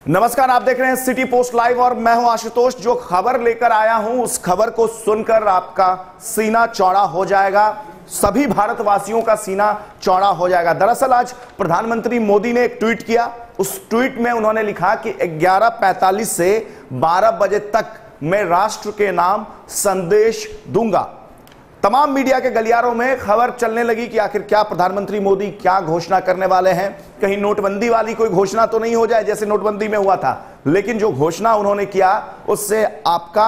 नमस्कार, आप देख रहे हैं सिटी पोस्ट लाइव और मैं हूं आशुतोष। जो खबर लेकर आया हूं उस खबर को सुनकर आपका सीना चौड़ा हो जाएगा, सभी भारतवासियों का सीना चौड़ा हो जाएगा। दरअसल आज प्रधानमंत्री मोदी ने एक ट्वीट किया। उस ट्वीट में उन्होंने लिखा कि 11:45 से 12 बजे तक मैं राष्ट्र के नाम संदेश दूंगा। तमाम मीडिया के गलियारों में खबर चलने लगी कि आखिर क्या प्रधानमंत्री मोदी क्या घोषणा करने वाले हैं। कहीं नोटबंदी वाली कोई घोषणा तो नहीं हो जाए जैसे नोटबंदी में हुआ था। लेकिन जो घोषणा उन्होंने किया उससे आपका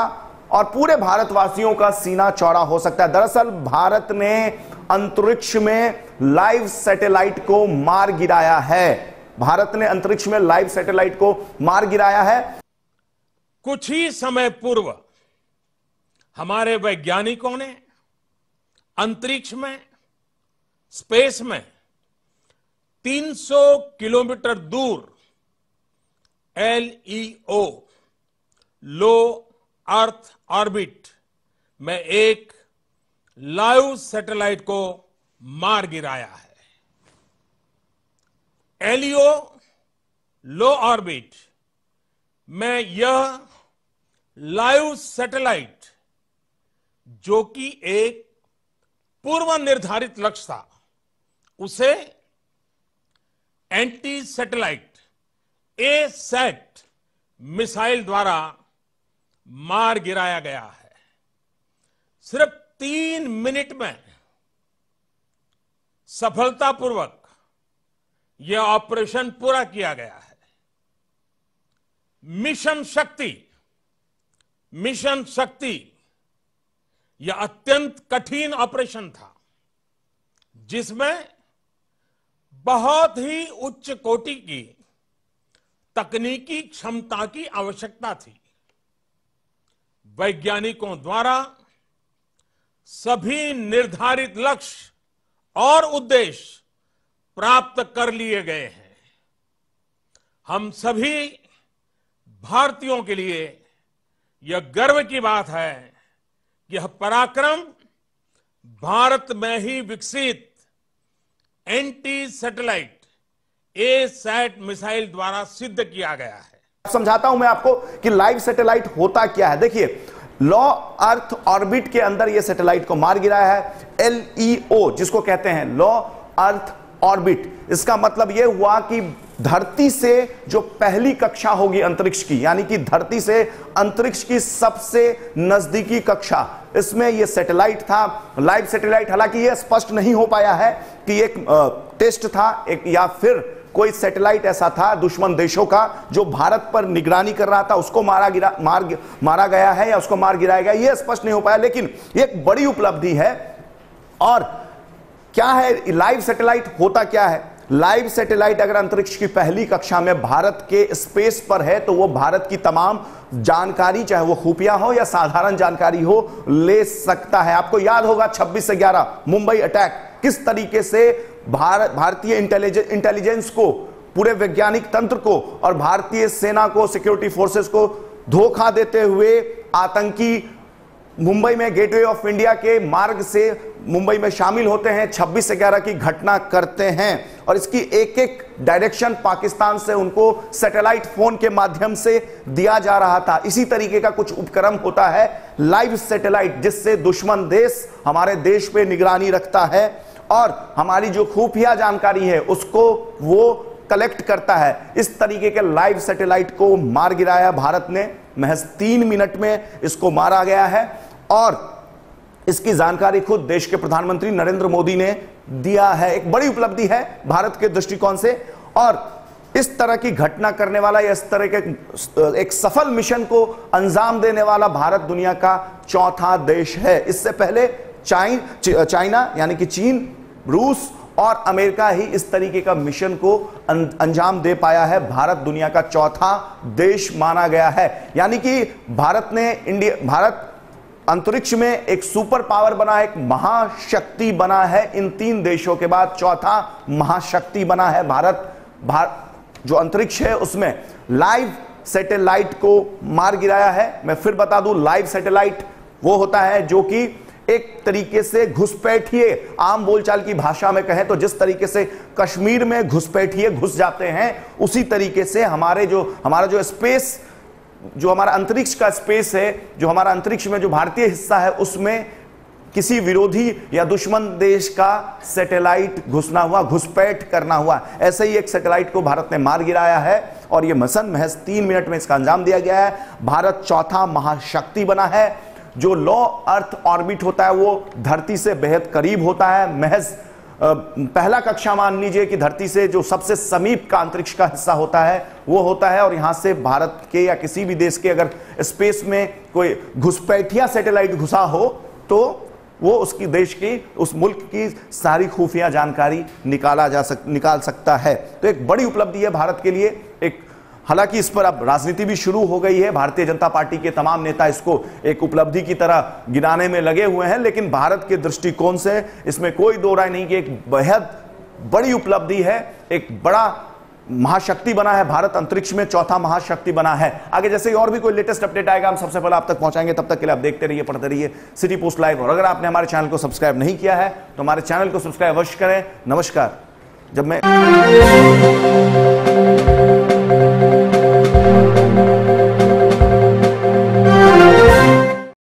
और पूरे भारतवासियों का सीना चौड़ा हो सकता है। दरअसल भारत ने अंतरिक्ष में लाइव सैटेलाइट को मार गिराया है। भारत ने अंतरिक्ष में लाइव सैटेलाइट को मार गिराया है। कुछ ही समय पूर्व हमारे वैज्ञानिकों ने अंतरिक्ष में, स्पेस में 300 किलोमीटर दूर LEO, लो अर्थ ऑर्बिट में एक लाइव सैटेलाइट को मार गिराया है। LEO, लो ऑर्बिट में यह लाइव सैटेलाइट, जो कि एक पूर्व निर्धारित लक्ष्य था, उसे एंटी सैटेलाइट A-सैट मिसाइल द्वारा मार गिराया गया है। सिर्फ 3 मिनट में सफलतापूर्वक यह ऑपरेशन पूरा किया गया है। मिशन शक्ति यह अत्यंत कठिन ऑपरेशन था, जिसमें बहुत ही उच्च कोटि की तकनीकी क्षमता की आवश्यकता थी। वैज्ञानिकों द्वारा सभी निर्धारित लक्ष्य और उद्देश्य प्राप्त कर लिए गए हैं। हम सभी भारतीयों के लिए यह गर्व की बात है, यह पराक्रम भारत में ही विकसित एंटी सैटेलाइट A-सैट मिसाइल द्वारा सिद्ध किया गया है। समझाता हूं मैं आपको कि लाइव सैटेलाइट होता क्या है। देखिए, लो अर्थ ऑर्बिट के अंदर यह सैटेलाइट को मार गिराया है। LEO जिसको कहते हैं लो अर्थ ऑर्बिट, इसका मतलब यह हुआ कि धरती से जो पहली कक्षा होगी अंतरिक्ष की, यानी कि धरती से अंतरिक्ष की सबसे नजदीकी कक्षा, इसमें यह सैटेलाइट था, लाइव सैटेलाइट। हालांकि यह स्पष्ट नहीं हो पाया है कि एक टेस्ट था एक या फिर कोई सैटेलाइट ऐसा था दुश्मन देशों का जो भारत पर निगरानी कर रहा था, उसको मारा गया है या उसको मार गिराया गया, यह स्पष्ट नहीं हो पाया। लेकिन एक बड़ी उपलब्धि है। और क्या है लाइव सैटेलाइट, होता क्या है? लाइव सैटेलाइट अगर अंतरिक्ष की पहली कक्षा में भारत के स्पेस पर है तो वो भारत की तमाम जानकारी, चाहे वो खुफिया हो या साधारण जानकारी हो, ले सकता है। आपको याद होगा 26 से 11 मुंबई अटैक, किस तरीके से भारतीय इंटेलिजेंस को, पूरे वैज्ञानिक तंत्र को और भारतीय सेना को, सिक्योरिटी फोर्सेस को धोखा देते हुए आतंकी मुंबई में गेटवे ऑफ इंडिया के मार्ग से मुंबई में शामिल होते हैं, 26 से 11 की घटना करते हैं। और इसकी एक एक डायरेक्शन पाकिस्तान से उनको सैटेलाइट फोन के माध्यम से दिया जा रहा था। इसी तरीके का कुछ उपक्रम होता है लाइव सैटेलाइट, जिससे दुश्मन देश हमारे देश पे निगरानी रखता है और हमारी जो खुफिया जानकारी है उसको वो कलेक्ट करता है। इस तरीके के लाइव सैटेलाइट को मार गिराया भारत ने। महज 3 मिनट में इसको मारा गया है और इसकी जानकारी खुद देश के प्रधानमंत्री नरेंद्र मोदी ने दिया है। एक बड़ी उपलब्धि है भारत के दृष्टिकोण से। और इस तरह की घटना करने वाला या इस तरह के एक सफल मिशन को अंजाम देने वाला भारत दुनिया का चौथा देश है। इससे पहले चाइना यानी कि चीन, रूस और अमेरिका ही इस तरीके का मिशन को अंजाम दे पाया है। भारत दुनिया का चौथा देश माना गया है। यानी कि भारत अंतरिक्ष में एक सुपर पावर बना है, एक महाशक्ति बना है। इन 3 देशों के बाद चौथा महाशक्ति बना है भारत। जो अंतरिक्ष है उसमें लाइव सैटेलाइट को मार गिराया है। मैं फिर बता दूं, लाइव सैटेलाइट वो होता है जो कि एक तरीके से घुसपैठिए, आम बोलचाल की भाषा में कहें तो जिस तरीके से कश्मीर में घुसपैठिए घुस जाते हैं, उसी तरीके से हमारा जो स्पेस, जो हमारा अंतरिक्ष का स्पेस है, जो हमारा अंतरिक्ष में जो भारतीय हिस्सा है, उसमें किसी विरोधी या दुश्मन देश का सैटेलाइट घुसना हुआ, घुसपैठ करना हुआ। ऐसे ही एक सैटेलाइट को भारत ने मार गिराया है और यह मिशन महज 3 मिनट में इसका अंजाम दिया गया है। भारत चौथा महाशक्ति बना है। जो लो अर्थ ऑर्बिट होता है वो धरती से बेहद करीब होता है। महज पहला कक्षा मान लीजिए कि धरती से जो सबसे समीप का अंतरिक्ष का हिस्सा होता है वो होता है, और यहां से भारत के या किसी भी देश के अगर स्पेस में कोई घुसपैठिया सैटेलाइट घुसा हो तो वो उसकी देश की, उस मुल्क की सारी खुफिया जानकारी निकाल सकता है। तो एक बड़ी उपलब्धि है भारत के लिए। एक हालांकि इस पर अब राजनीति भी शुरू हो गई है, भारतीय जनता पार्टी के तमाम नेता इसको एक उपलब्धि की तरह गिनाने में लगे हुए हैं, लेकिन भारत के दृष्टिकोण से इसमें कोई दो राय नहीं कि एक बेहद बड़ी उपलब्धि है। एक बड़ा महाशक्ति बना है भारत, अंतरिक्ष में चौथा महाशक्ति बना है। आगे जैसे और भी कोई लेटेस्ट अपडेट आएगा हम सबसे पहले आप तक पहुंचाएंगे। तब तक के लिए आप देखते रहिए, पढ़ते रहिए सिटी पोस्ट लाइव। और अगर आपने हमारे चैनल को सब्सक्राइब नहीं किया है तो हमारे चैनल को सब्सक्राइब अवश्य करें। नमस्कार। जब मैं